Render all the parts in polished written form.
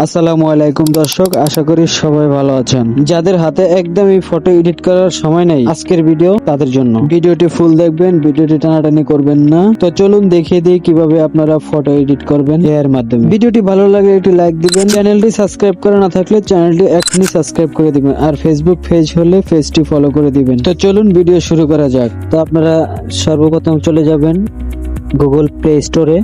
আসসালামু আলাইকুম দর্শক, আশা করি সবাই ভালো আছেন। যাদের হাতে একদমই ফটো এডিট করার সময় নেই, আজকের ভিডিও তাদের জন্য। ভিডিওটি ফুল দেখবেন, ভিডিওটি টানাটানি করবেন না। তো চলুন দেখিয়ে দিই কিভাবে আপনারা ফটো এডিট করবেন এর মাধ্যমে। ভিডিওটি ভালো লাগলে একটি লাইক দিবেন, চ্যানেলটি সাবস্ক্রাইব করা না থাকলে চ্যানেলটি এখনই সাবস্ক্রাইব করে দিবেন, আর ফেসবুক পেজ হলে পেজটি ফলো করে দিবেন। তো চলুন ভিডিও শুরু করা যাক। তো আপনারা সর্বপ্রথম চলে যাবেন গুগল প্লে স্টোরে।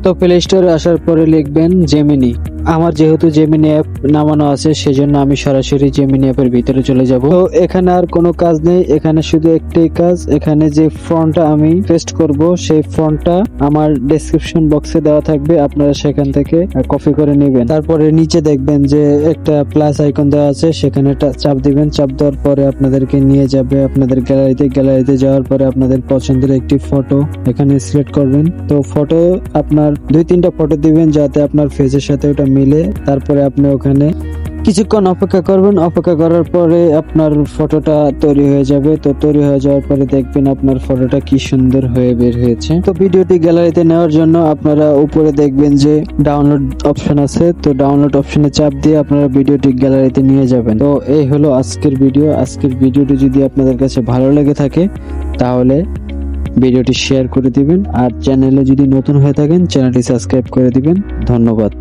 তো প্লে স্টোরে আসার পরে লিখবেন জেমিনি। আমার যেহেতু জেমিনি অ্যাপ নামানো আছে, সেজন্য আমি সরাসরি জেমিনি অ্যাপের ভিতরে চলে যাব। তো এখানে আর কোনো কাজ নেই, এখানে শুধু একটাই কাজ। এখানে যে ফন্টটা আমি পেস্ট করব, সেই ফন্টটা আমার ডেসক্রিপশন বক্সে দেওয়া থাকবে, আপনারা সেখান থেকে কপি করে নেবেন। তারপরে নিচে দেখবেন যে একটা প্লাস আইকন দেওয়া আছে, সেখানে চাপ দিবেন। চাপ দেওয়ার পরে আপনাদেরকে নিয়ে যাবে আপনাদের গ্যালারিতে যাওয়ার পরে আপনাদের পছন্দের একটি ফটো এখানে সিলেক্ট করবেন। তো ফটো আপনার 2-3টা ফটো দিবেন যাতে আপনার ফেসের সাথে ওটা মিলে। তারপরে আপনি ওখানে কিছুক্ষণ অপেক্ষা করবেন। অপেক্ষা করার পরে আপনার ফটোটা তৈরি হয়ে যাবে। তো তৈরি হয়ে যাওয়ার পরে দেখবেন আপনার ফটোটা কি সুন্দর হয়ে বের হয়েছে। তো ভিডিওটি গ্যালারিতে নেওয়ার জন্য আপনারা উপরে দেখবেন যে ডাউনলোড অপশন আছে। তো ডাউনলোড অপশনে চাপ দিয়ে আপনারা ভিডিওটি গ্যালারিতে নিয়ে যাবেন। তো এই হলো আজকের ভিডিও। আজকের ভিডিওটি যদি আপনাদের কাছে ভালো লেগে থাকে তাহলে ভিডিওটি শেয়ার করে দিবেন, আর চ্যানেলে যদি নতুন হয়ে থাকেন চ্যানেলটি সাবস্ক্রাইব করে দিবেন। ধন্যবাদ।